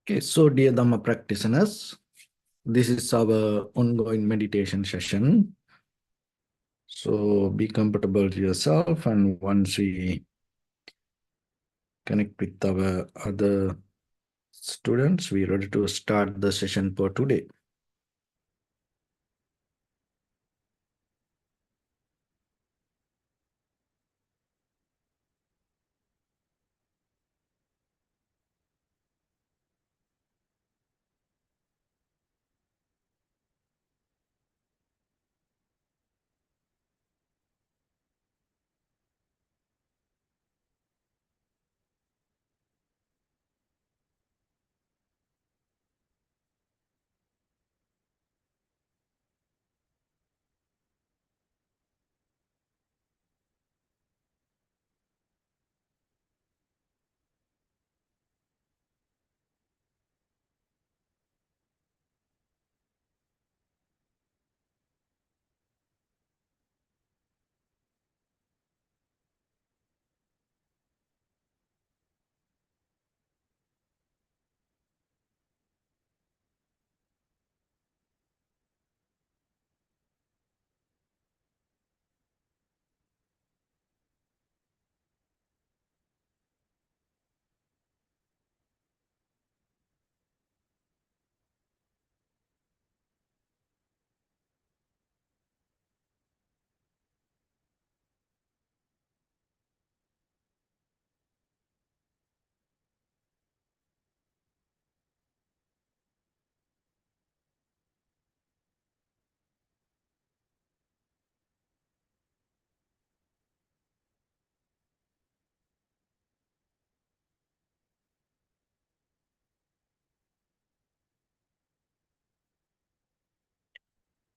Okay, so dear Dhamma practitioners, this is our ongoing meditation session. So be comfortable to yourself, and once we connect with our other students, we're ready to start the session for today.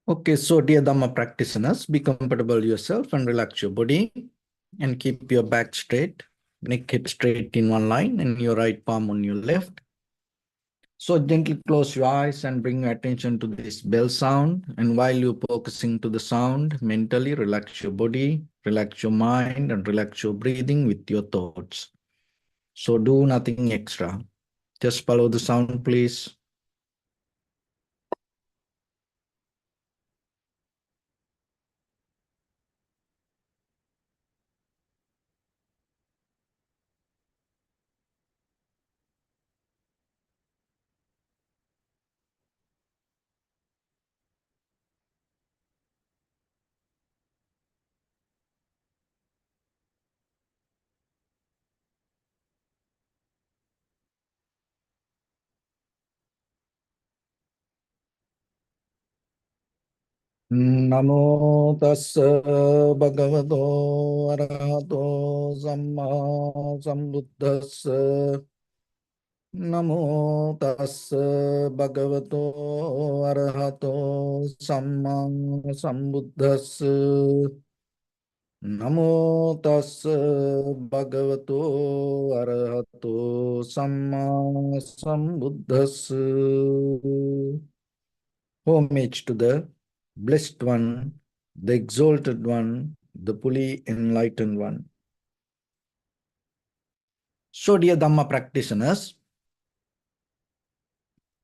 Okay, so dear Dhamma practitioners, be comfortable yourself and relax your body and keep your back straight, neck hip straight in one line, and your right palm on your left. So gently close your eyes and bring your attention to this bell sound. And while you're focusing to the sound, mentally relax your body, relax your mind, and relax your breathing with your thoughts. So do nothing extra. Just follow the sound, please. Namo tassa bhagavato arahato samma sambuddhassa. Namo tassa bhagavato arahato samma sambuddhassa. Namo tassa bhagavato arahato samma sambuddhassa. Homage to the Blessed One, the Exalted One, the fully enlightened One. So, dear Dhamma practitioners,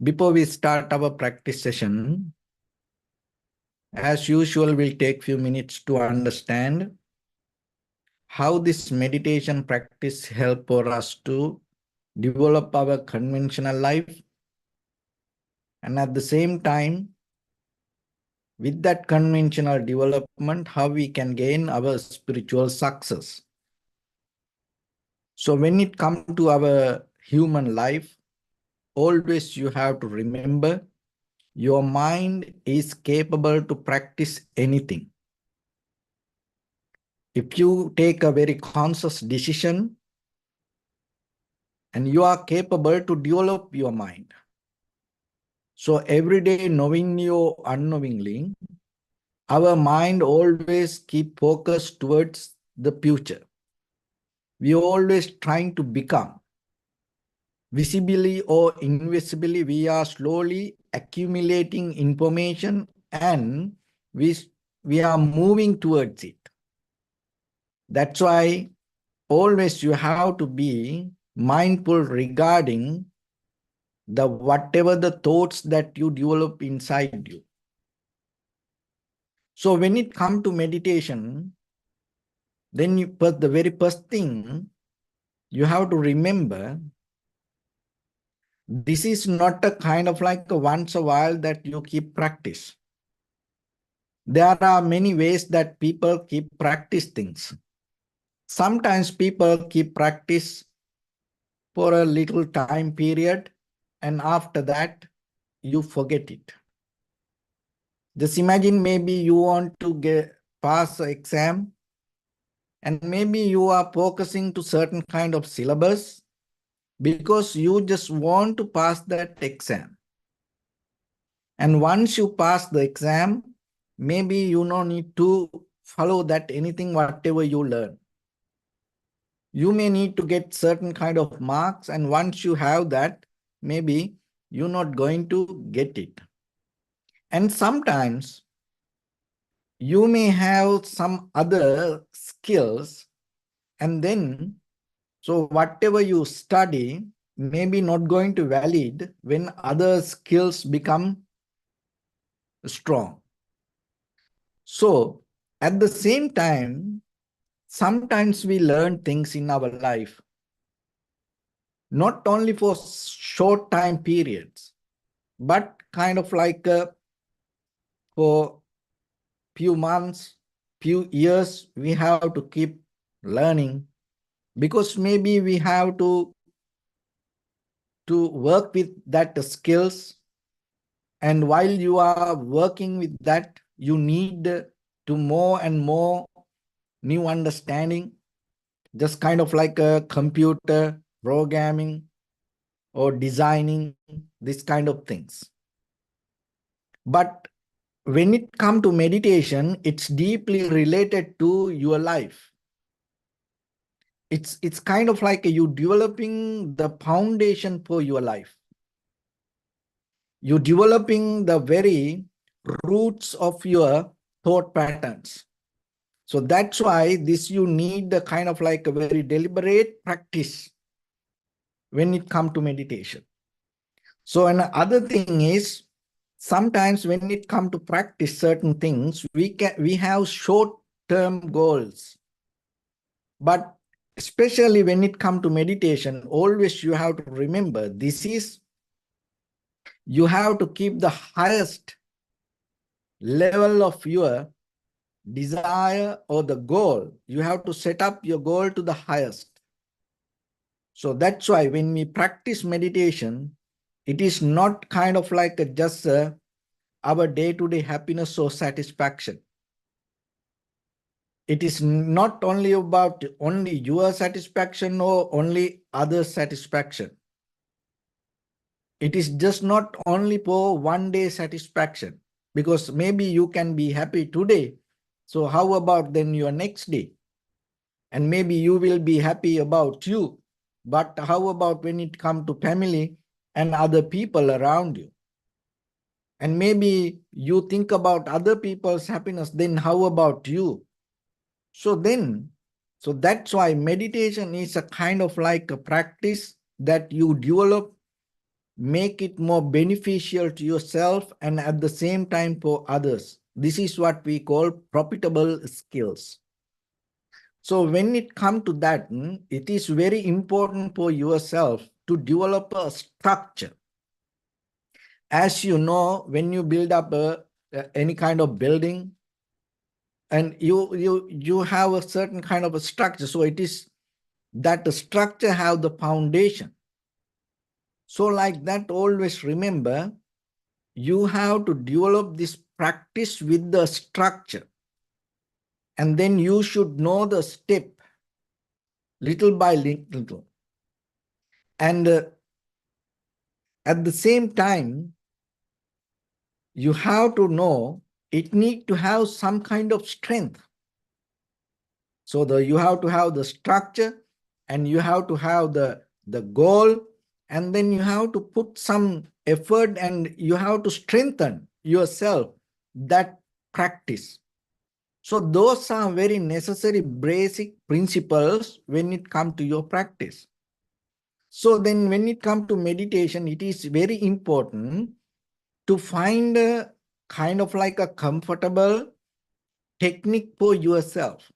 before we start our practice session, as usual, we'll take few minutes to understand how this meditation practice help for us to develop our conventional life, and at the same time, with that conventional development, how we can gain our spiritual success. So when it comes to our human life, always you have to remember your mind is capable to practice anything. If you take a very conscious decision, and you are capable to develop your mind. So every day, knowingly or unknowingly, our mind always keep focused towards the future. We are always trying to become. Visibly or invisibly, we are slowly accumulating information and we are moving towards it. That's why always you have to be mindful regarding the whatever the thoughts that you develop inside you. So when it comes to meditation, then the very first thing you have to remember, this is not a kind of like a once a while that you keep practice. There are many ways that people keep practice things. Sometimes people keep practice for a little time period, and after that, you forget it. Just imagine maybe you want to pass an exam, and maybe you are focusing to certain kind of syllabus because you just want to pass that exam. And once you pass the exam, maybe you don't need to follow that anything, whatever you learn. You may need to get certain kind of marks, and once you have that, maybe you're not going to get it. And sometimes you may have some other skills, and then so whatever you study may be not going to valid when other skills become strong. So at the same time, sometimes we learn things in our life, not only for short time periods, but kind of like for few months, few years, we have to keep learning, because maybe we have to work with that skills. And while you are working with that, you need to more and more new understanding, just kind of like a computer programming or designing, this kind of things. But when it comes to meditation, it's deeply related to your life. It's kind of like you developing the foundation for your life. You're developing the very roots of your thought patterns. So that's why this you need the kind of like a very deliberate practice when it comes to meditation. So another thing is, sometimes when it comes to practice certain things, we have short-term goals. But especially when it comes to meditation, always you have to remember, you have to keep the highest level of your desire or the goal. You have to set up your goal to the highest. So that's why when we practice meditation, it is not kind of like just our day-to-day happiness or satisfaction. It is not only about only your satisfaction or only others' satisfaction. It is just not only for one day satisfaction, because maybe you can be happy today. So how about then your next day? And maybe you will be happy about you. But how about when it comes to family and other people around you? And maybe you think about other people's happiness, then how about you? So that's why meditation is a kind of like a practice that you develop, make it more beneficial to yourself and at the same time for others. This is what we call profitable skills. So when it comes to that, it is very important for yourself to develop a structure. As you know, when you build up any kind of building, and you have a certain kind of a structure, so it is that the structure have the foundation. So like that, always remember, you have to develop this practice with the structure. And then you should know the step, little by little. And at the same time, you have to know it need to have some kind of strength. So you have to have the structure, and you have to have the goal, and then you have to put some effort, and you have to strengthen yourself, that practice. So those are very necessary basic principles when it comes to your practice. So then when it comes to meditation, it is very important to find a kind of like a comfortable technique for yourself.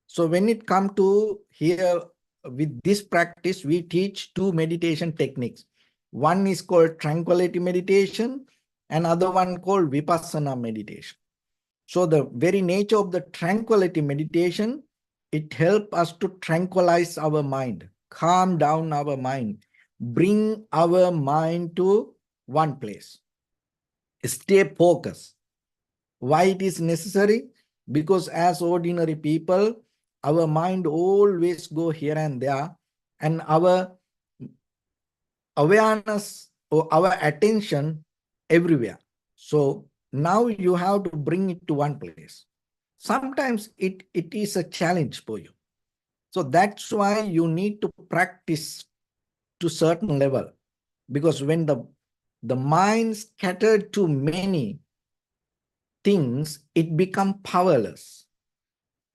So when it comes to here with this practice, we teach two meditation techniques. One is called tranquility meditation, and other one called vipassana meditation. So the very nature of the tranquility meditation, it helps us to tranquilize our mind, calm down our mind, bring our mind to one place, stay focused. Why it is necessary? Because as ordinary people, our mind always go here and there, and our awareness or our attention everywhere. So now you have to bring it to one place. Sometimes it is a challenge for you. So that's why you need to practice to certain level. Because when the mind scattered to many things, it become powerless.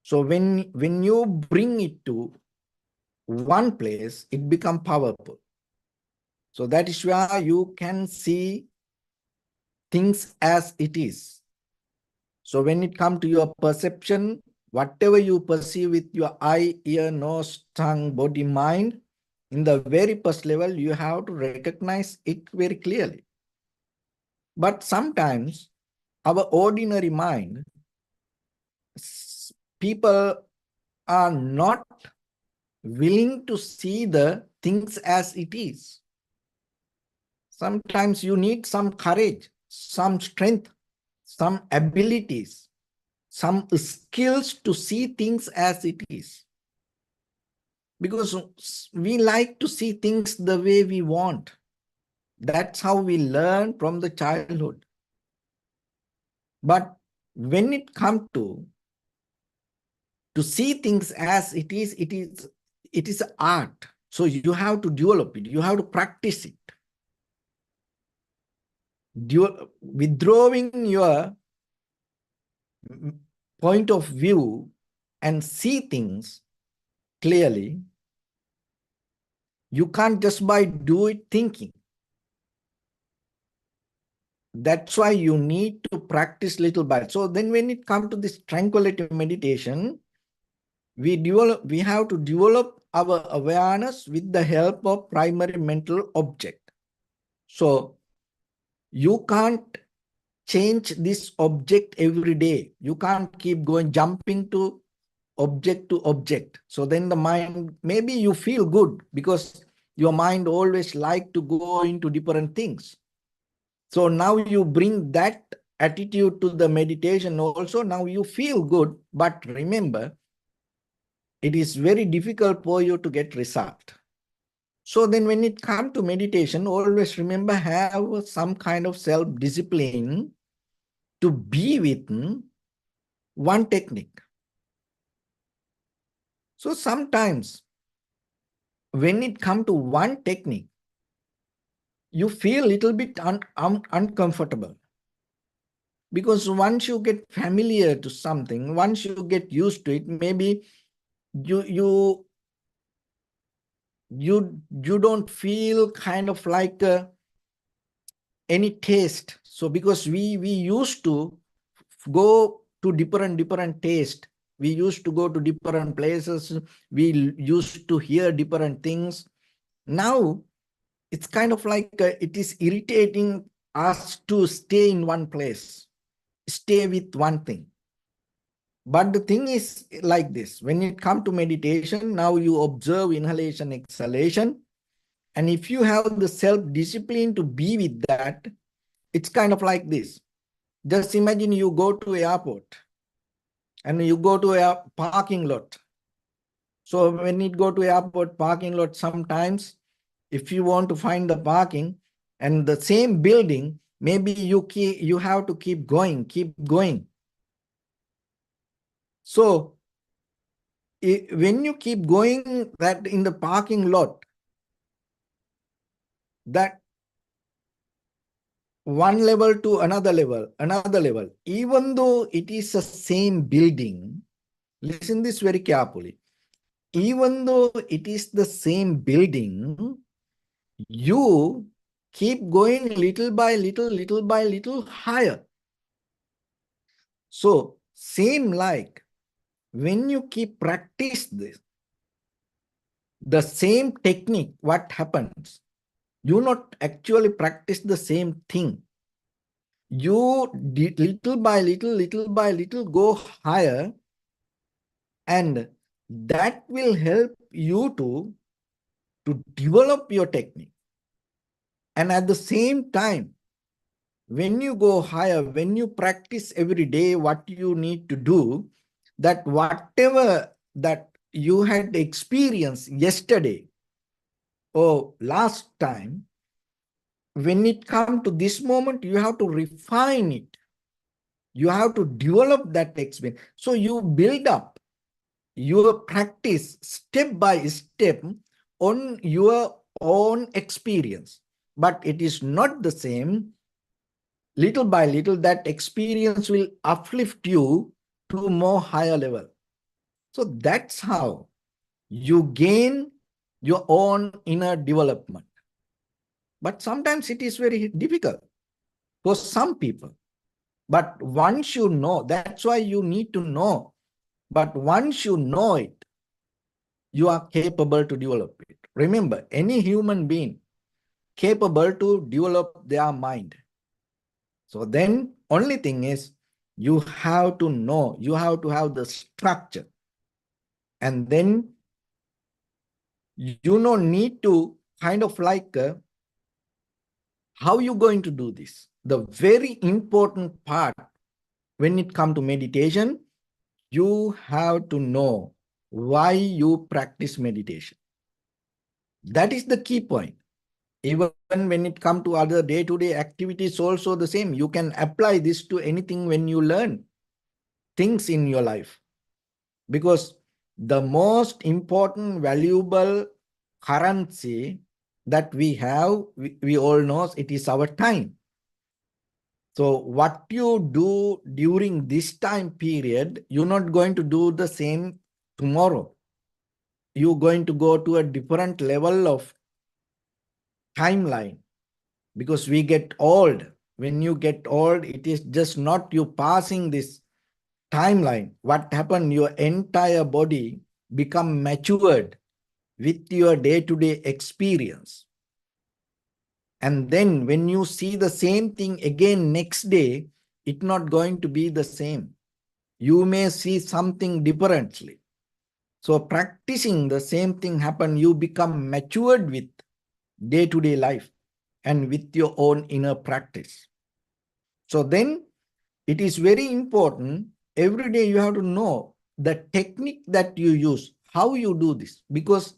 So when you bring it to one place, it become powerful. So that is why you can see things as it is. So when it comes to your perception, whatever you perceive with your eye, ear, nose, tongue, body, mind, in the very first level, you have to recognize it very clearly. But sometimes our ordinary mind, people are not willing to see the things as it is. Sometimes you need some courage, some strength, some abilities, some skills to see things as it is. Because we like to see things the way we want. That's how we learn from the childhood. But when it comes to see things as it is art. So you have to develop it. You have to practice it. Withdrawing your point of view and see things clearly, you can't just by do it thinking. That's why you need to practice little by. So then when it comes to this tranquility meditation, we have to develop our awareness with the help of primary mental object. So you can't change this object every day. You can't keep going, jumping to object. So then the mind, maybe you feel good because your mind always like to go into different things. So now you bring that attitude to the meditation also. Now you feel good, but remember, it is very difficult for you to get result. So then when it comes to meditation, always remember, have some kind of self-discipline to be within one technique. So sometimes when it comes to one technique, you feel a little bit uncomfortable. Because once you get familiar to something, once you get used to it, maybe you don't feel kind of like any taste. So because we used to go to different taste, we used to go to different places, we used to hear different things. Now it's kind of like it is irritating us to stay in one place, stay with one thing. But the thing is like this, when it comes to meditation, now you observe inhalation, exhalation. And if you have the self-discipline to be with that, it's kind of like this. Just imagine you go to airport and you go to a parking lot. So when you go to airport parking lot, sometimes if you want to find the parking and the same building, maybe you have to keep going. So when you keep going that in the parking lot, that one level to another level, even though it is the same building, listen this very carefully. Even though it is the same building, you keep going little by little higher. So same like when you keep practice this, the same technique, what happens? You not actually practice the same thing. You little by little go higher, and that will help you to develop your technique. And at the same time, when you go higher, when you practice every day what you need to do, that whatever that you had experienced yesterday or last time, when it comes to this moment, you have to refine it. You have to develop that experience. So you build up your practice step by step on your own experience. But it is not the same. Little by little, that experience will uplift you to a more higher level. So that's how you gain your own inner development. But sometimes it is very difficult for some people. But once you know, that's why you need to know. But once you know it, you are capable to develop it. Remember, any human being capable to develop their mind. So then only thing is you have to know, you have to have the structure. And then you don't need to kind of like how you going to do this. The very important part when it comes to meditation, you have to know why you practice meditation. That is the key point. Even when it comes to other day-to-day activities, also the same. You can apply this to anything when you learn things in your life. Because the most important, valuable currency that we have, we all know it is our time. So what you do during this time period, you're not going to do the same tomorrow. You're going to go to a different level of timeline because we get old. When you get old, it is just not you passing this timeline. What happened? Your entire body become matured with your day-to-day experience. And then when you see the same thing again next day, it's not going to be the same. You may see something differently. So practicing the same thing happen, you become matured with day-to-day life and with your own inner practice. So then it is very important. Every day you have to know the technique that you use, how you do this, because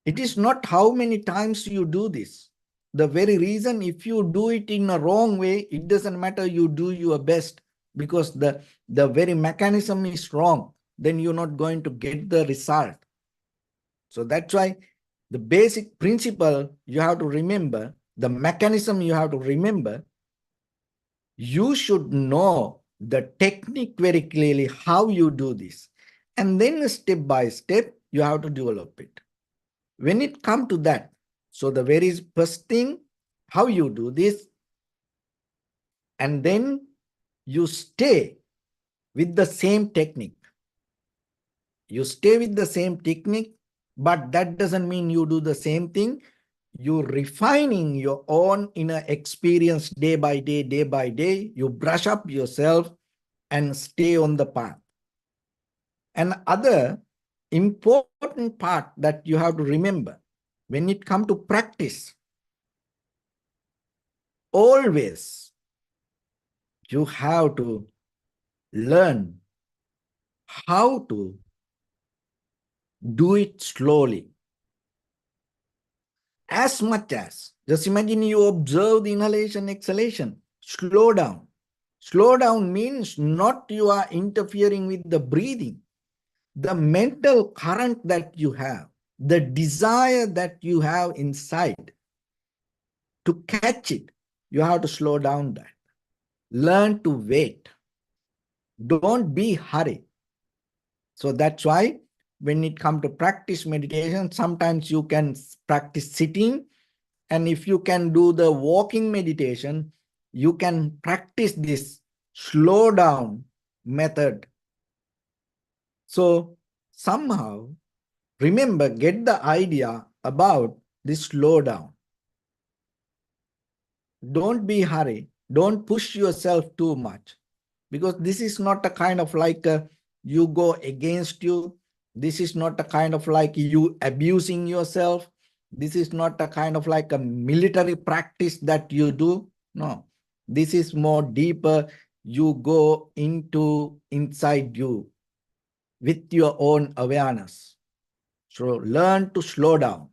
it is not how many times you do this. The very reason, if you do it in a wrong way, it doesn't matter, you do your best because the very mechanism is wrong. Then you're not going to get the result. So that's why the basic principle you have to remember, the mechanism you have to remember, you should know the technique very clearly, how you do this. And then step by step, you have to develop it. When it comes to that, so the very first thing, how you do this, and then you stay with the same technique. You stay with the same technique, but that doesn't mean you do the same thing. You're refining your own inner experience day by day, day by day. You brush up yourself and stay on the path. And other important part that you have to remember when it comes to practice, always you have to learn how to do it slowly. As much as, just imagine you observe the inhalation, exhalation, slow down. Slow down means not you are interfering with the breathing. The mental current that you have, the desire that you have inside, to catch it, you have to slow down that. Learn to wait. Don't be hurried. So that's why when it comes to practice meditation, sometimes you can practice sitting, And if you can do the walking meditation, you can practice this slow down method. So somehow, remember, get the idea about this slow down. Don't be hurry. Don't push yourself too much, because this is not a kind of like you go against you. This is not a kind of like you abusing yourself. This is not a kind of like a military practice that you do. No, this is more deeper. You go into inside you with your own awareness. So learn to slow down.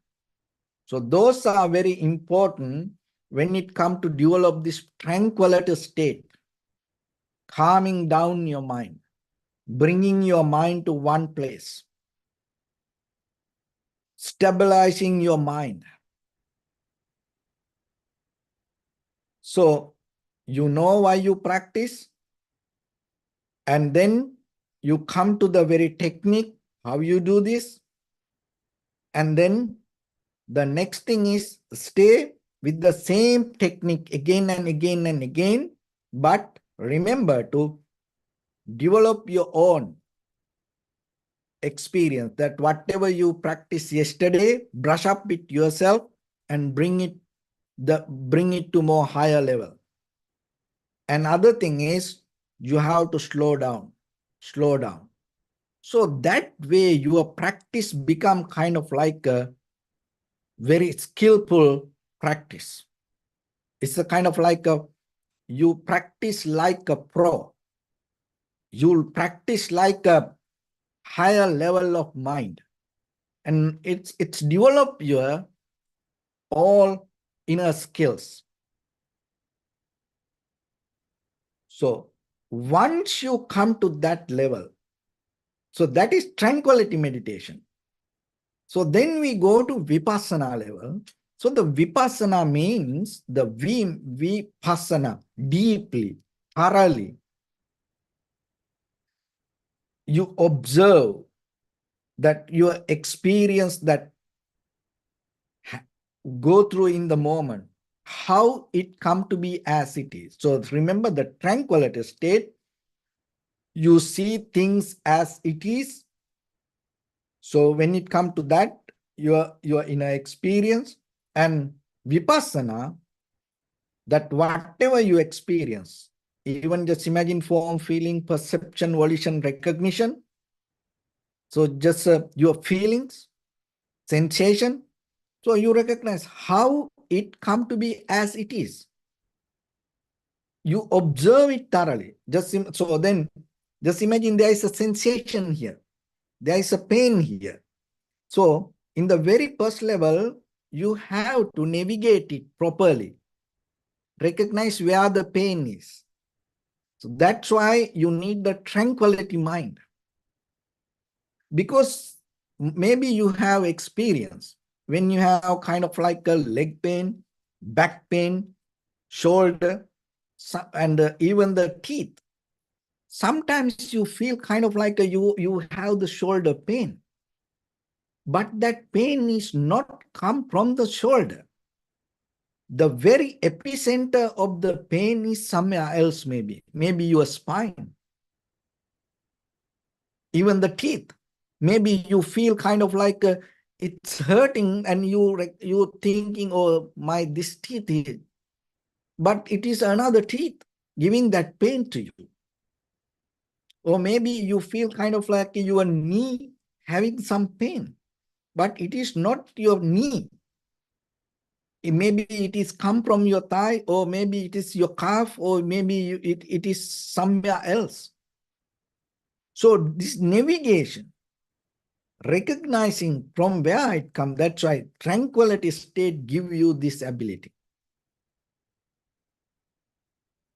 So those are very important when it comes to develop this tranquility state, calming down your mind, bringing your mind to one place, stabilizing your mind. So you know why you practice, and then you come to the very technique, how you do this, and then the next thing is stay with the same technique again and again and again, but remember to develop your own experience, that whatever you practiced yesterday, brush up with yourself and bring it to more higher level. Another thing is you have to slow down. So that way your practice become kind of like a very skillful practice. It's a kind of like you practice like a pro. You'll practice like a higher level of mind. And it's develop your all inner skills. So once you come to that level, so that is tranquility meditation. So then we go to vipassana level. So the vipassana means the vipassana, deeply, thoroughly. You observe that your experience that go through in the moment, how it come to be as it is. So remember the tranquility state, you see things as it is. So when it comes to that, your inner experience, and vipassana, that whatever you experience, even just imagine form, feeling, perception, volition, recognition. So just your feelings, sensation. So you recognize how it come to be as it is. You observe it thoroughly. So then just imagine there is a sensation here. There is a pain here. So in the very first level, you have to navigate it properly. Recognize where the pain is. So that's why you need the tranquility mind. Because maybe you have experience when you have kind of like a leg pain, back pain, shoulder, and even the teeth. Sometimes you feel kind of like you have the shoulder pain. But that pain is not come from the shoulder. The very epicenter of the pain is somewhere else, maybe your spine, even the teeth. Maybe you feel kind of like it's hurting, and you're thinking, oh, my this teeth is, but it is another teeth giving that pain to you. Or maybe you feel kind of like your knee having some pain, but it is not your knee. Maybe it is come from your thigh, or maybe it is your calf, or maybe it is somewhere else. So this navigation, recognizing from where it comes, that's why tranquility state give you this ability.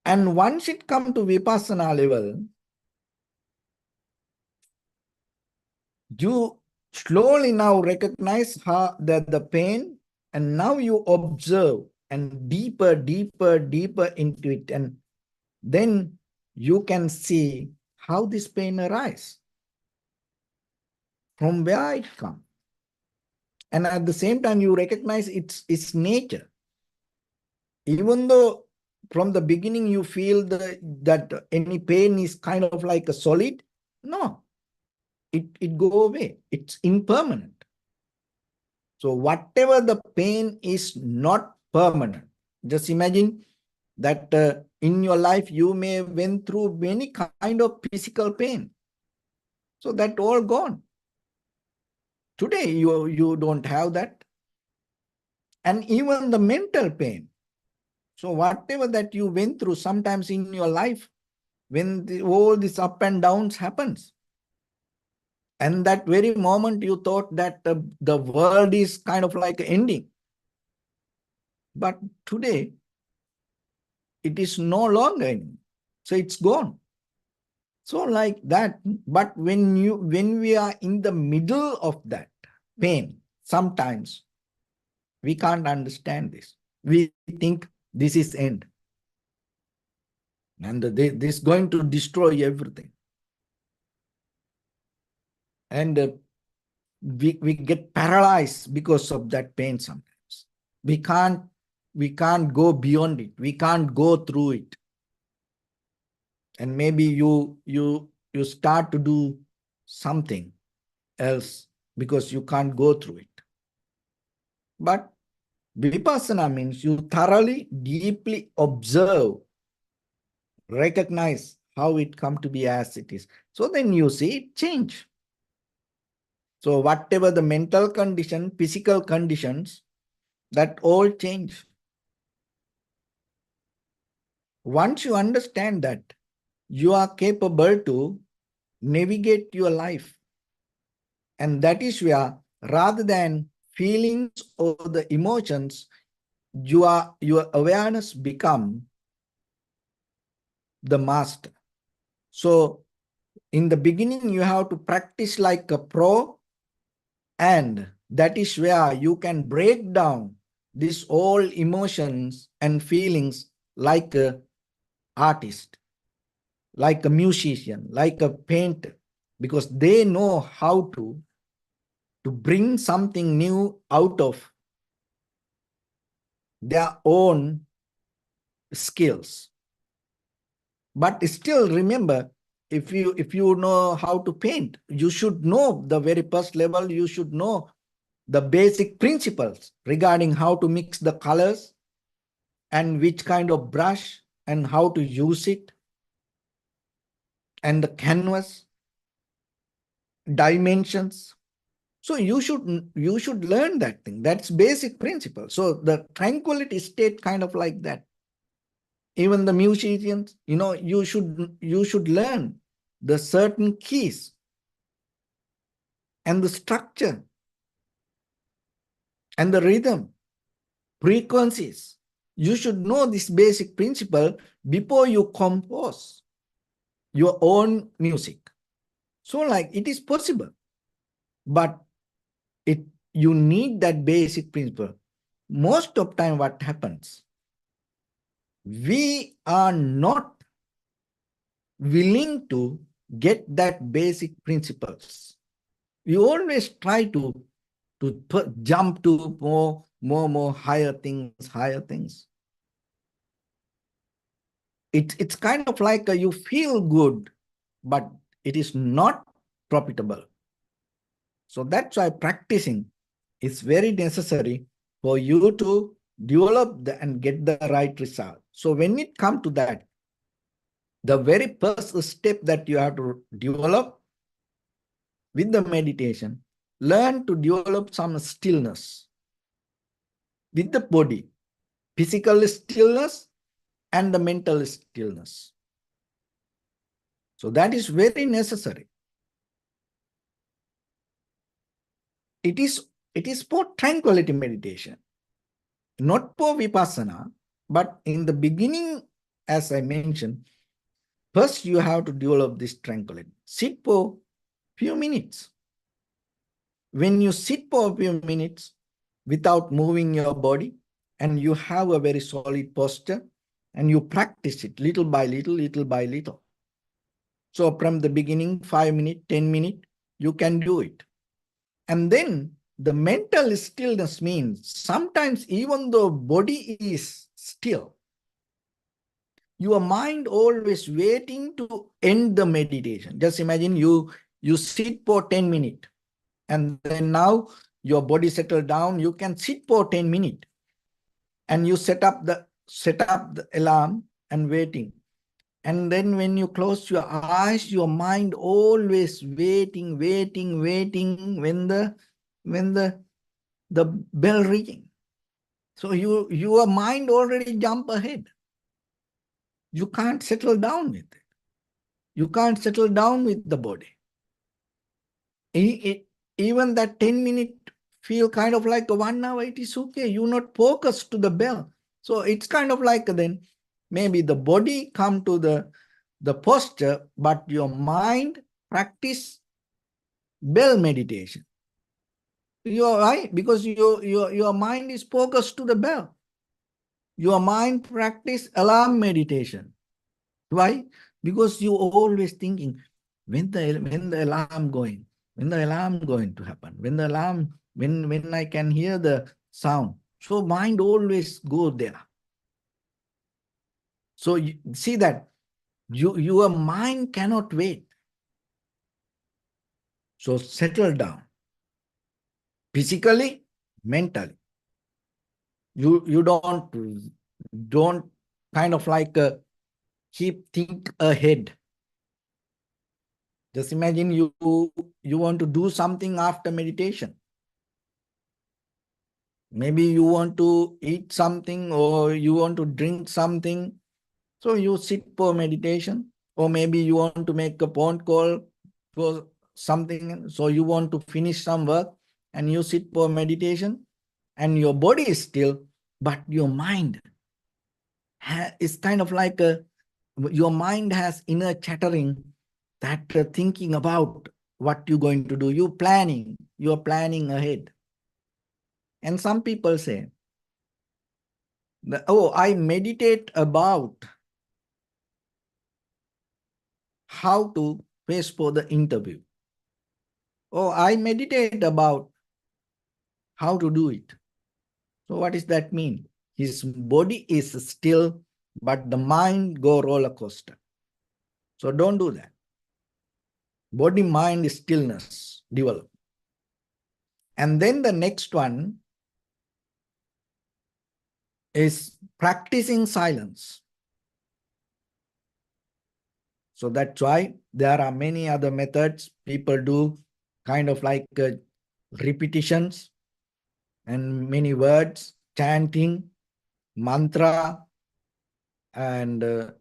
And once it comes to vipassana level, you slowly now recognize how the pain, and now you observe and deeper into it, and then you can see how this pain arises, from where it comes. And at the same time, you recognize its nature. Even though from the beginning you feel that any pain is kind of like a solid, no, it go away. It's impermanent. So whatever the pain is not permanent. Just imagine that in your life you may went through many kind of physical pain. So that all gone. Today you don't have that. And even the mental pain. So whatever that you went through sometimes in your life, when all this up and downs happens, and that very moment you thought that the world is kind of like ending. But today, it is no longer ending. So it's gone. So like that, but when we are in the middle of that pain, sometimes we can't understand this. We think this is end. And this is going to destroy everything. And we get paralyzed because of that pain sometimes. We can't go beyond it. We can't go through it. And maybe you start to do something else because you can't go through it. But vipassana means you thoroughly, deeply observe, recognize how it come to be as it is. So then you see it change. So whatever the mental condition, physical conditions, that all change. Once you understand that, you are capable to navigate your life. And that is where, rather than feelings or the emotions, your awareness become the master. So in the beginning, you have to practice like a pro, and that is where you can break down these all emotions and feelings like a artist, like a musician, like a painter, because they know how to bring something new out of their own skills. But still remember, if you know how to paint, you should know the very first level, you should know the basic principles regarding how to mix the colors and which kind of brush and how to use it, and the canvas dimensions. So you should learn that thing. That's basic principle. So the tranquility state kind of like that. Even the musicians, you should learn the certain keys and the structure and the rhythm, frequencies. You should know this basic principle before you compose your own music. So like it is possible, but you need that basic principle. Most of time what happens, we are not willing to get that basic principles. We always try to jump to more higher things. It's kind of like you feel good, but it is not profitable. So that's why practicing is very necessary for you to develop and get the right result. So when it comes to that, the very first step that you have to develop with the meditation, learn to develop some stillness with the body, physical stillness and the mental stillness. So that is very necessary. It is for tranquility meditation, not for vipassana, but in the beginning, as I mentioned, first you have to develop this tranquility. Sit for few minutes. When you sit for a few minutes without moving your body, and you have a very solid posture, and you practice it little by little, little by little. So from the beginning, 5 minutes, 10 minutes, you can do it. And then the mental stillness means sometimes even though body is still, your mind always waiting to end the meditation. Just imagine you sit for 10 minutes and then now your body settled down. You can sit for 10 minutes and you set up the alarm and waiting. And then when you close your eyes, your mind always waiting when the bell ringing. So your mind already jump ahead. You can't settle down with it. You can't settle down with the body. Even that 10-minute feel kind of like a 1 hour, it is okay. You're not focused to the bell. So it's kind of like then maybe the body come to the posture, but your mind practice bell meditation. You're right, because your mind is focused to the bell. Your mind practice alarm meditation. Why? Because you always thinking, when the alarm going, when the alarm going to happen, when the alarm, when I can hear the sound. So mind always go there. So you see that your mind cannot wait. So settle down. Physically, mentally. You don't kind of like keep think ahead. Just imagine you want to do something after meditation. Maybe you want to eat something or you want to drink something. So you sit for meditation, or maybe you want to make a phone call for something. So you want to finish some work and you sit for meditation and your body is still, but your mind is kind of like your mind has inner chattering that thinking about what you're going to do. You're planning ahead. And some people say, oh, I meditate about how to face for the interview. Oh, I meditate about how to do it. So what does that mean? His body is still, but the mind go roller coaster. So don't do that. Body mind stillness develop. And then the next one is practicing silence. So that's why there are many other methods people do, kind of like repetitions and many words, chanting, mantra, and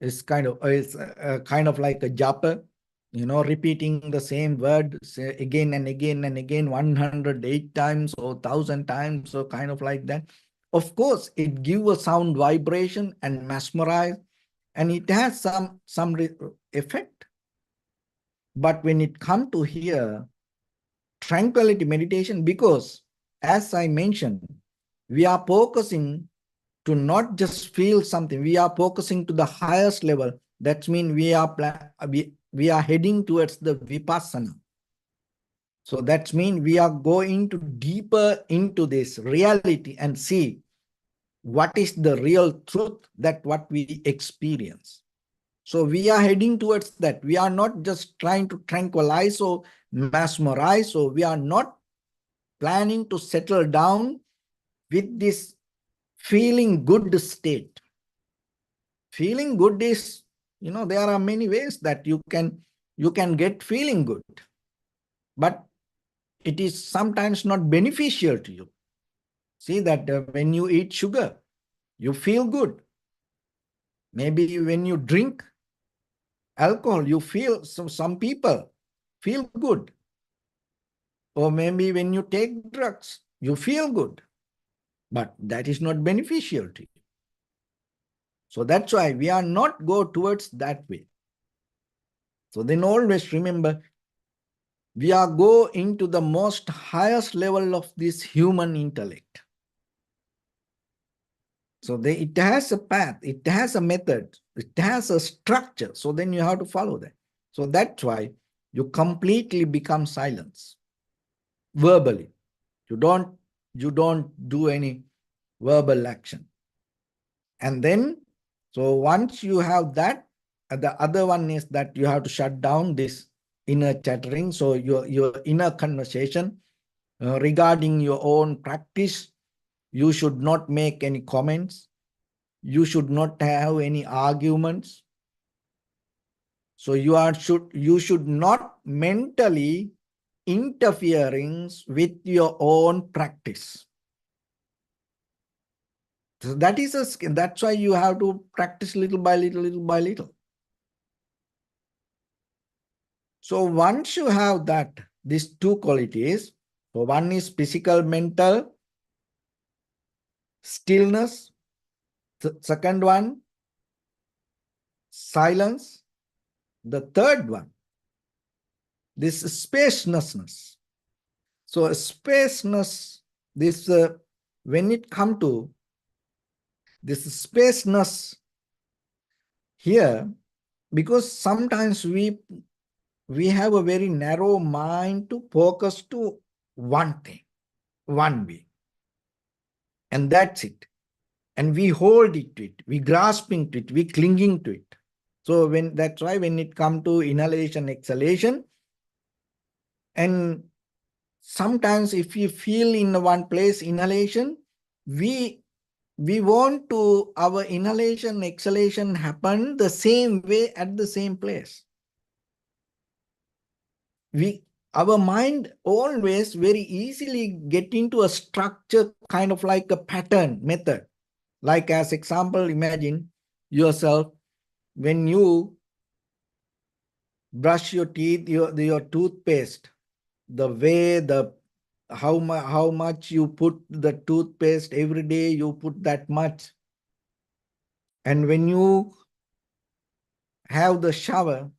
it's kind of like a japa, repeating the same word say again and again and again 108 times or 1,000 times, so kind of like that. Of course, it gives a sound vibration and mesmerize, and it has some effect. But when it comes to here, tranquility meditation, because as I mentioned, we are focusing to not just feel something, we are focusing to the highest level. That means we are heading towards the vipassana. So that means we are going to deeper into this reality and see what is the real truth that what we experience. So we are heading towards that. We are not just trying to tranquilize or mesmerize. So we are not planning to settle down with this feeling good state. Feeling good is, there are many ways that you can get feeling good, but it is sometimes not beneficial to you. See that when you eat sugar, you feel good. Maybe when you drink alcohol, you feel, some people feel good. Or maybe when you take drugs, you feel good, but that is not beneficial to you. So that's why we are not go towards that way. So then always remember, we are go into the most highest level of this human intellect. So it has a path, it has a method, it has a structure. So then you have to follow that. So that's why you completely become silence. verbally. You don't do any verbal action. And then, so once you have that, the other one is that you have to shut down this inner chattering. So your inner conversation regarding your own practice, you should not make any comments. You should not have any arguments. So you should not mentally interfering with your own practice. So that's why you have to practice little by little, little by little. So once you have that, these two qualities, so one is physical, mental stillness. Second one, silence. The third one, this spaciousness. So spaceness, this when it comes to this spaceness here, because sometimes we have a very narrow mind to focus to one thing, one way, and that's it. And we hold it to it, we grasping to it, we clinging to it. So that's why when it comes to inhalation, exhalation, and sometimes if we feel in one place inhalation, we want to our inhalation, exhalation happen the same way at the same place. Our mind always very easily get into a structure, kind of like a pattern method. Like as example, imagine yourself when you brush your teeth, your toothpaste, the way how much you put the toothpaste every day, you put that much. And when you have the shower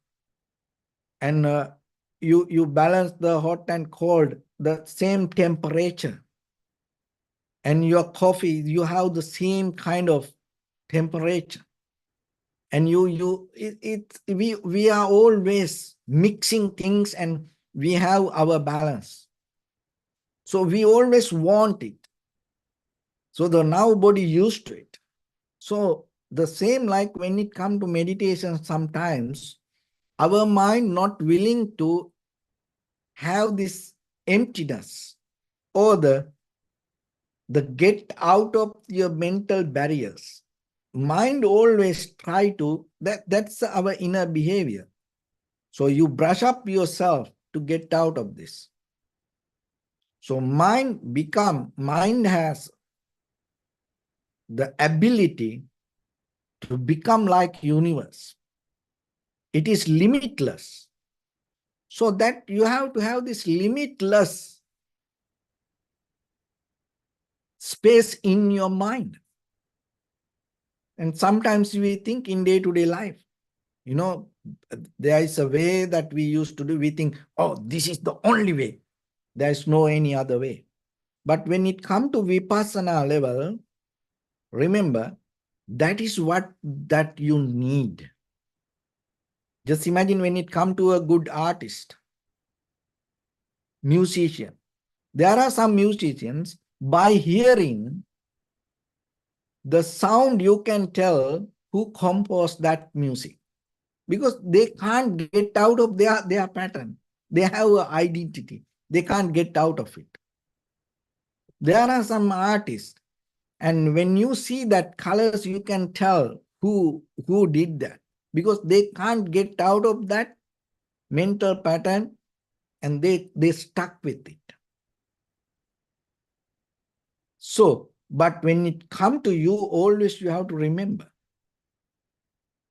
and you balance the hot and cold, the same temperature. And your coffee, you have the same kind of temperature. And we are always mixing things and we have our balance. So we always want it. So the now body used to it. So the same like when it comes to meditation, sometimes our mind not willing to have this emptiness or the get out of your mental barriers. Mind always try to, that's our inner behavior. So you brush up yourself to get out of this. So mind has the ability to become like universe. It is limitless. So that you have to have this limitless space in your mind. And sometimes we think in day-to-day life, there is a way that we used to do. We think, oh, this is the only way. There is no any other way. But when it comes to vipassana level, remember, that is what that you need. Just imagine when it comes to a good artist, musician. There are some musicians, by hearing the sound, you can tell who composed that music. Because they can't get out of their pattern. They have an identity. They can't get out of it. There are some artists, and when you see that colors, you can tell who did that, because they can't get out of that mental pattern and they stuck with it. So, but when it comes to you, always you have to remember,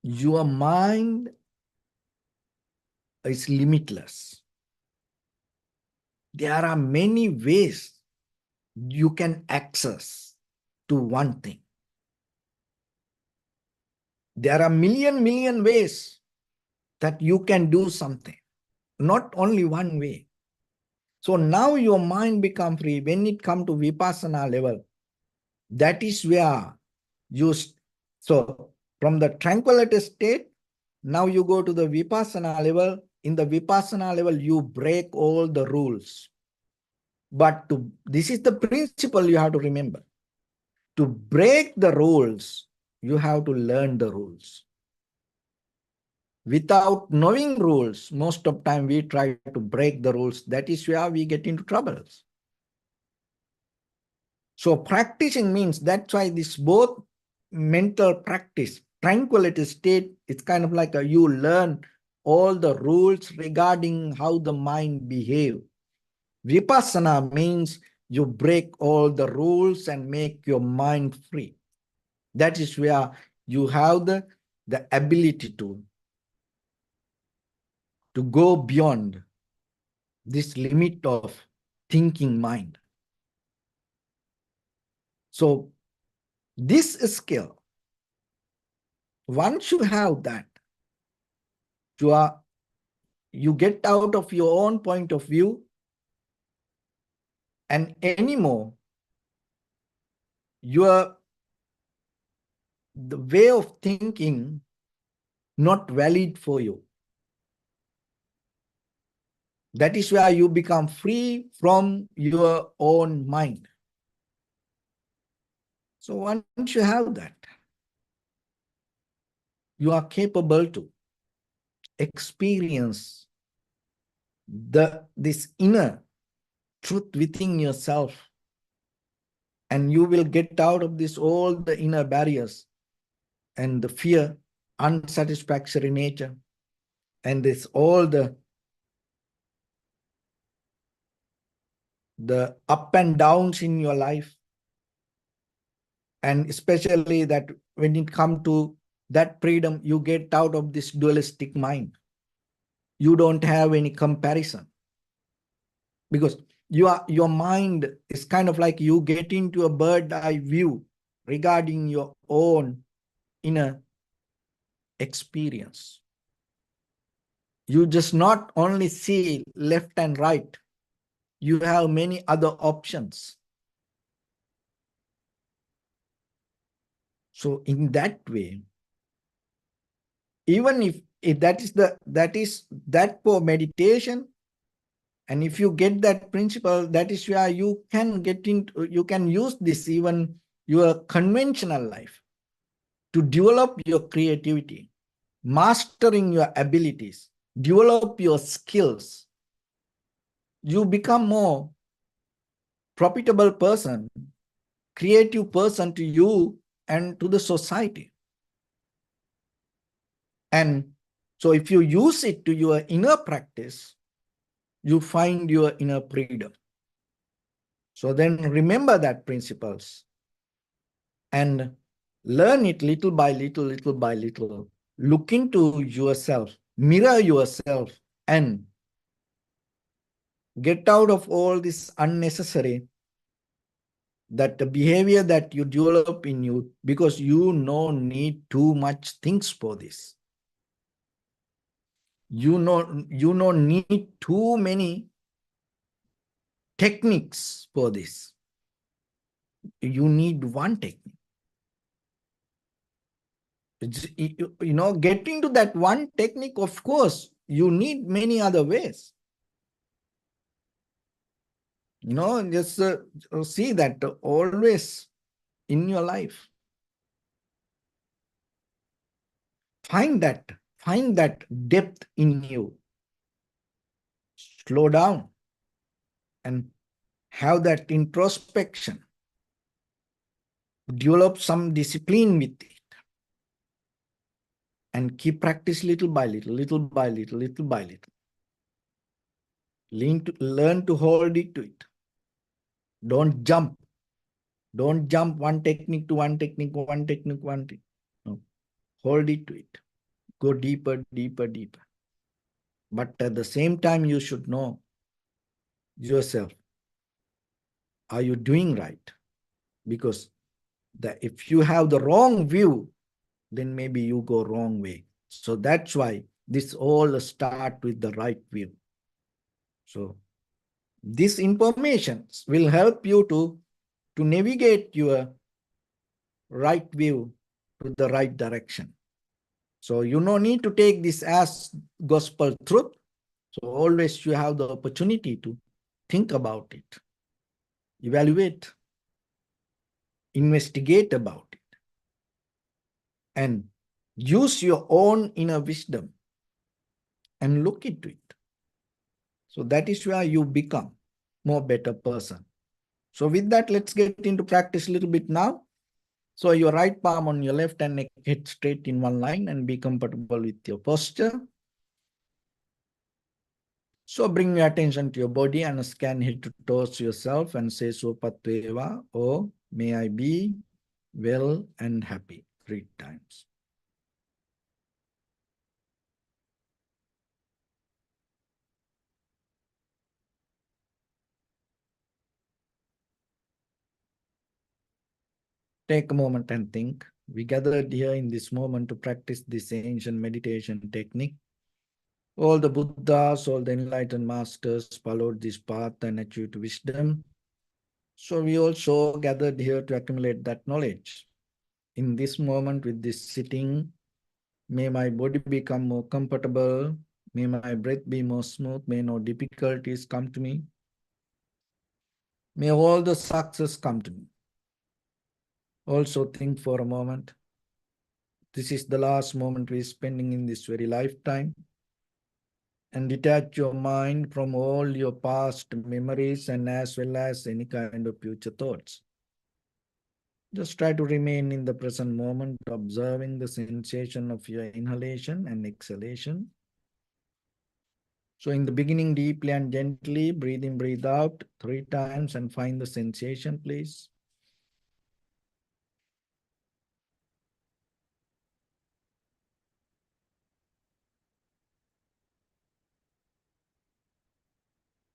your mind is limitless. There are many ways you can access to one thing. There are million ways that you can do something, not only one way. So now your mind become free. When it comes to vipassana level, that is where so from the tranquility state, now you go to the vipassana level. In the vipassana level, you break all the rules. But this is the principle you have to remember. To break the rules, you have to learn the rules. Without knowing rules, most of the time we try to break the rules. That is where we get into troubles. So practicing means, that's why this both mental practice, tranquility state, it's kind of like you learn all the rules regarding how the mind behaves. Vipassana means you break all the rules and make your mind free. That is where you have the ability to go beyond this limit of thinking mind. So this skill, once you have that, you get out of your own point of view, and anymore the way of thinking not valid for you. That is where you become free from your own mind. So once you have that, you are capable to experience this inner truth within yourself, and you will get out of this all the inner barriers and the fear, unsatisfactory nature, and this all the up and downs in your life. And especially that when it comes to that freedom, you get out of this dualistic mind. You don't have any comparison, because your mind is kind of like you get into a bird eye view regarding your own inner experience. You just not only see left and right, you have many other options. So in that way, even if that is for meditation, and if you get that principle, that is where you can you can use this even your conventional life to develop your creativity, mastering your abilities, develop your skills. You become more profitable person, creative person to you and to the society. And so if you use it to your inner practice, you find your inner freedom. So then remember that principles and learn it little by little, little by little. Look into yourself, mirror yourself, and get out of all this unnecessary, that the behavior that you develop in you, because you need too much things for this. You need too many techniques for this. You need one technique. Getting to that one technique, of course, you need many other ways. Just see that always in your life. Find that depth in you. Slow down and have that introspection. Develop some discipline with it. And keep practice little by little, little by little, little by little. Learn to hold it to it. Don't jump. Don't jump one technique to one technique, one technique, one technique. No. Hold it to it. Go deeper, deeper, deeper. But at the same time, you should know yourself. Are you doing right? Because if you have the wrong view, then maybe you go wrong way. So that's why this all start with the right view. So this information will help you to navigate your right view to the right direction. So you no need to take this as gospel truth. So always you have the opportunity to think about it. evaluate, investigate about it, and use your own inner wisdom and look into it. So that is where you become more better person. So with that, let's get into practice a little bit now. So your right palm on your left and neck head straight in one line and be comfortable with your posture. So bring your attention to your body and scan head to toes yourself and say Sopatveva, or may I be well and happy 3 times. Take a moment and think. We gathered here in this moment to practice this ancient meditation technique. All the Buddhas, all the enlightened masters followed this path and achieved wisdom. So we also gathered here to accumulate that knowledge. In this moment with this sitting, may my body become more comfortable. May my breath be more smooth. May no difficulties come to me. May all the success come to me. Also think for a moment. This is the last moment we're spending in this very lifetime. And detach your mind from all your past memories and as well as any kind of future thoughts. Just try to remain in the present moment, observing the sensation of your inhalation and exhalation. So in the beginning, deeply and gently, breathe in, breathe out 3 times and find the sensation, please.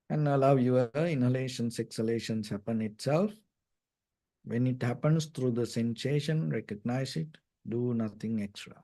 And allow your inhalations, exhalations happen itself. When it happens through the sensation, recognize it, do nothing extra.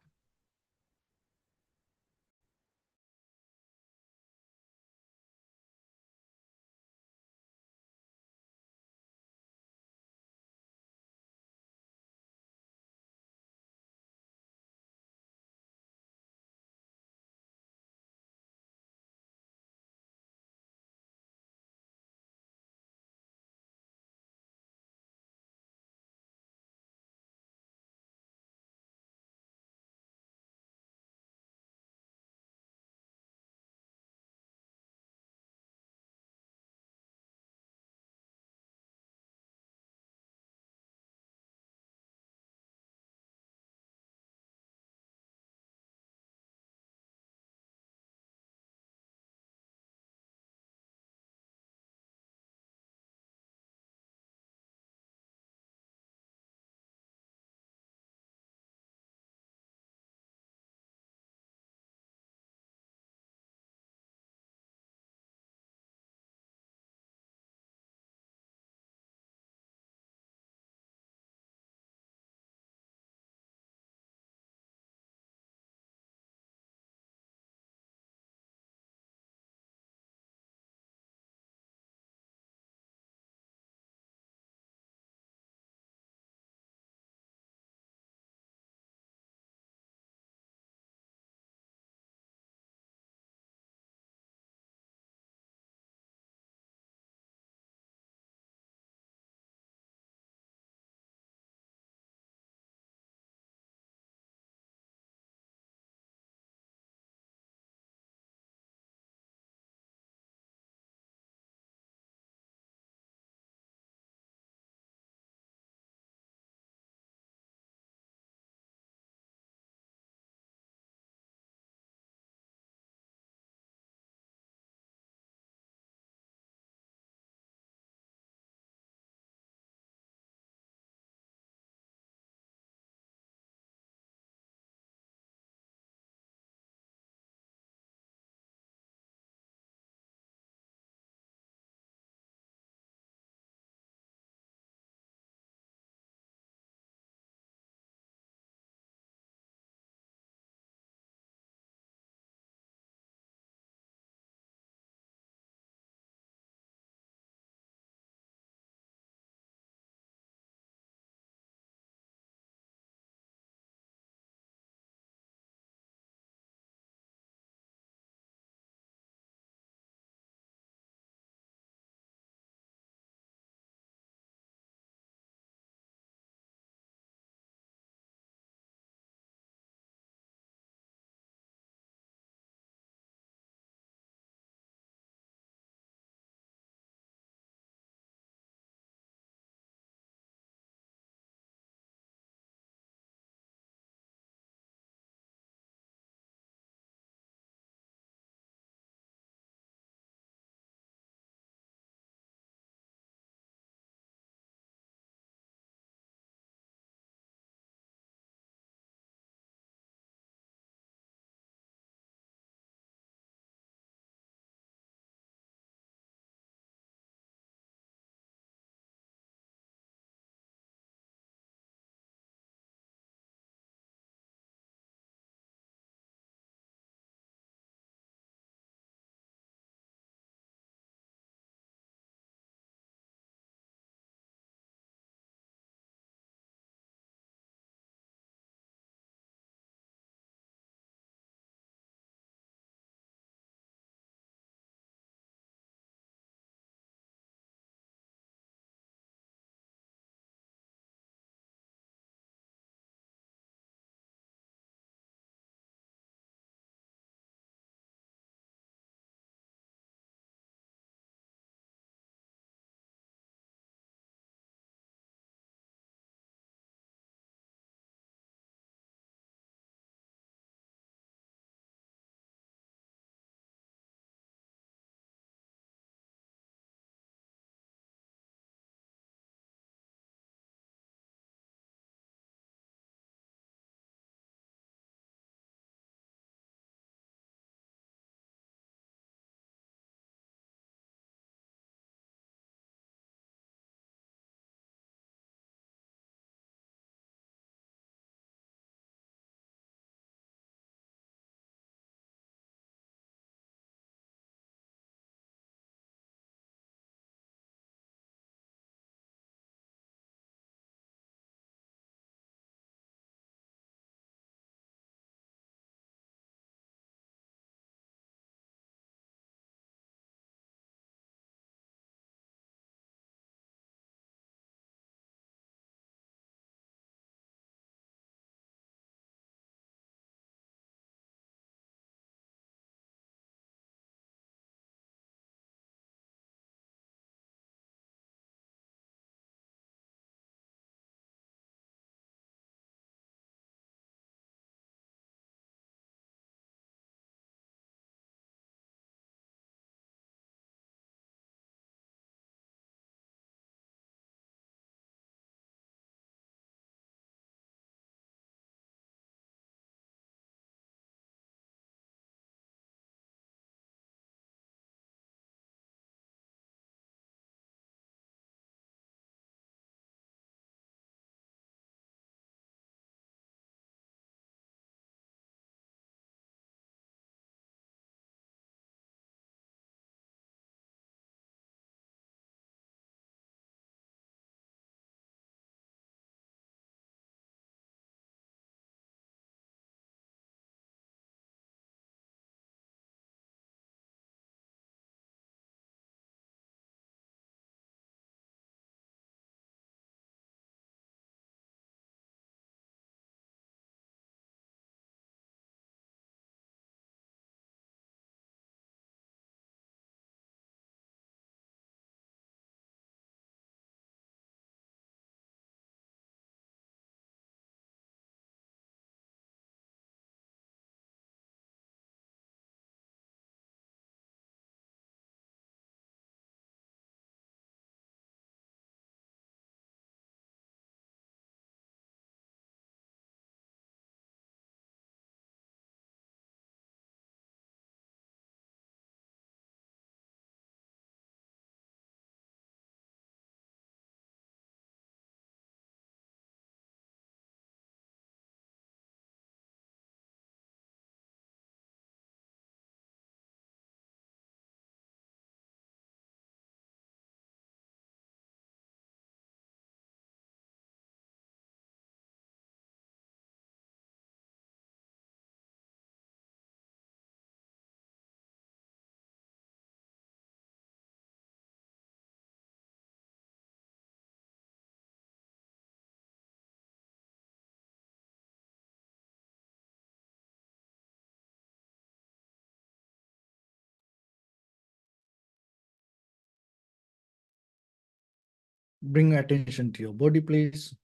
Bring attention to your body, please.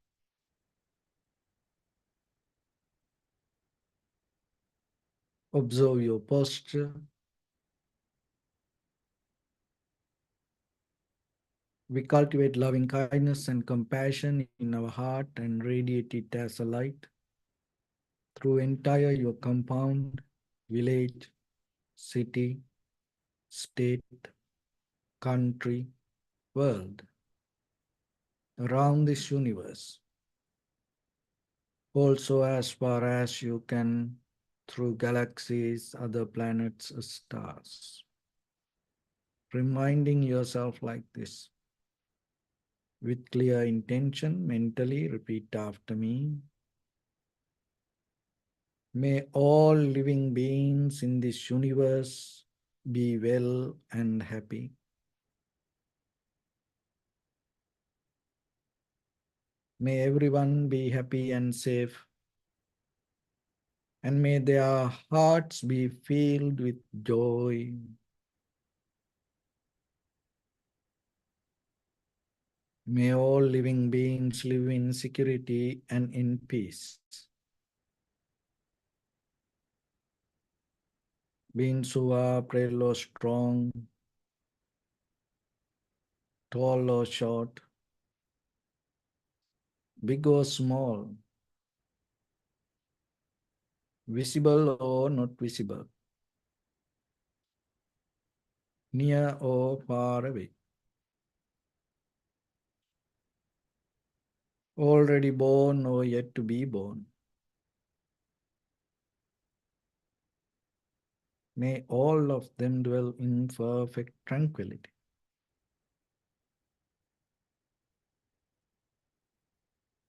Observe your posture. We cultivate loving kindness and compassion in our heart and radiate it as a light through entire your compound, village, city, state, country, world, around this universe. Also as far as you can through galaxies, other planets, stars. Reminding yourself like this. With clear intention, mentally repeat after me. May all living beings in this universe be well and happy. May everyone be happy and safe. And may their hearts be filled with joy. May all living beings live in security and in peace. Beings who are frail or strong, tall or short, big or small, visible or not visible, near or far away, already born or yet to be born. May all of them dwell in perfect tranquility.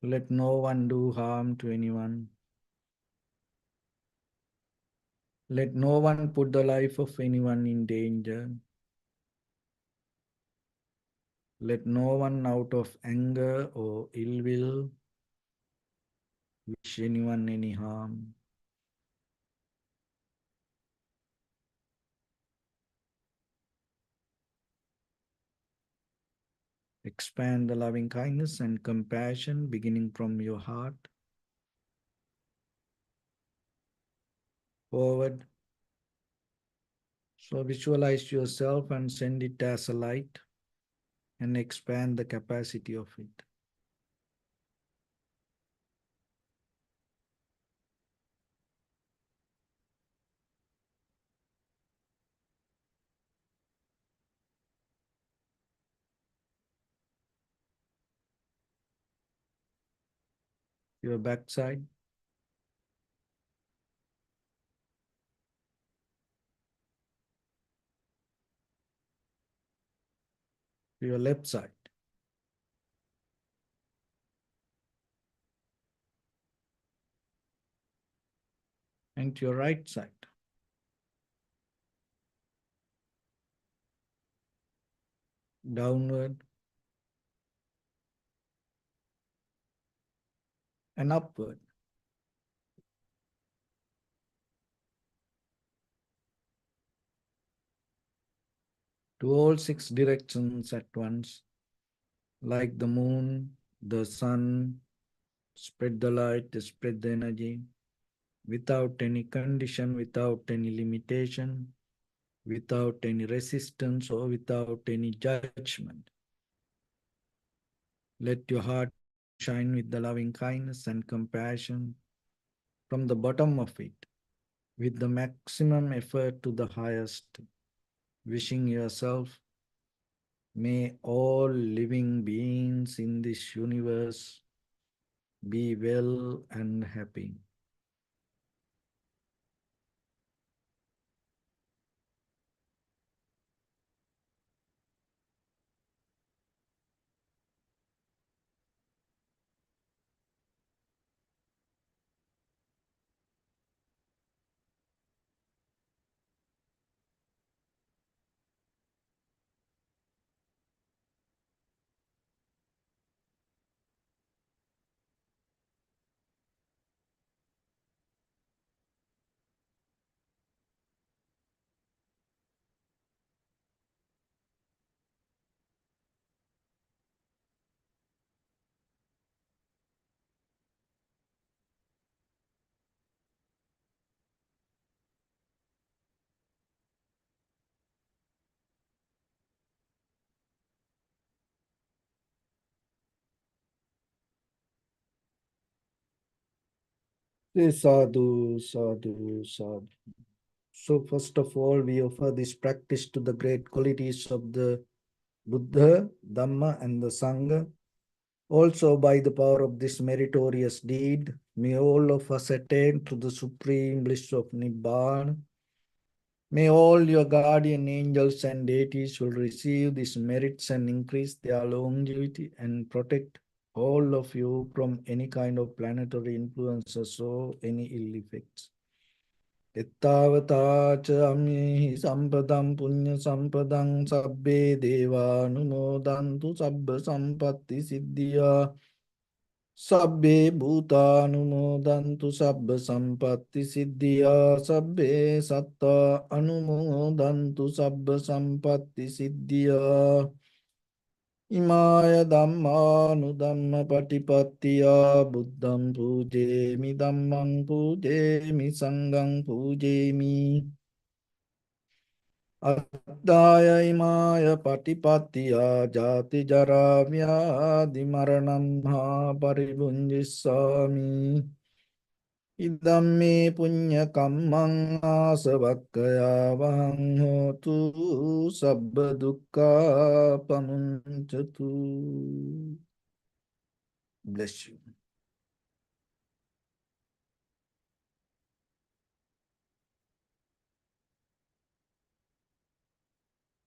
Let no one do harm to anyone. Let no one put the life of anyone in danger. Let no one out of anger or ill will wish anyone any harm. Expand the loving kindness and compassion beginning from your heart forward. So visualize yourself and send it as a light and expand the capacity of it. Your backside, your left side, and to your right side. Downward and upward. To all six directions at once, like the moon, the sun, spread the light, spread the energy, without any condition, without any limitation, without any resistance or without any judgment. Let your heart shine with the loving kindness and compassion from the bottom of it, with the maximum effort to the highest, wishing yourself, may all living beings in this universe be well and happy. Sadhu, sadhu, sadhu. So first of all, we offer this practice to the great qualities of the Buddha, Dhamma, and the Sangha. Also, by the power of this meritorious deed, may all of us attain to the supreme bliss of Nibbana. May all your guardian angels and deities will receive these merits and increase their longevity and protect all of you from any kind of planetary influences or any ill effects. Ettavata cha amhi sampadam punya sampadam sabbe deva numodantu sabba sampatti siddhya sabbe bhuta numodantu sabba sampatti siddhya sabbe satta anumodantu sabba sampatti siddhya Imaya Dhamma Dhamma Patipattiya Buddham Pujemi Dhammam Pujemi Sangham Pujemi Addaya Imaya Patipattiya Jati Jara Vyadi Maranam Ha Paribunjissami Idamme Punya Kammang Asavakkaya Vahang Hotu Sabba Dukkha Pamunchatu. Bless you.